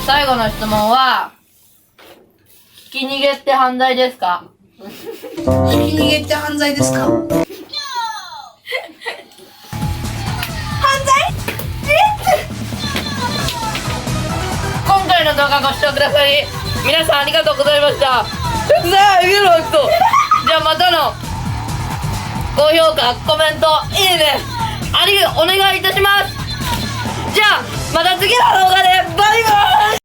最後の質問は、ひき逃げって犯罪ですか？ひき逃げって犯罪ですか？犯罪？今回の動画ご視聴くださり皆さんありがとうございました。じゃあまたの高評価、コメント、いいねお願いいたします。じゃあまた次の動画でバイバイ。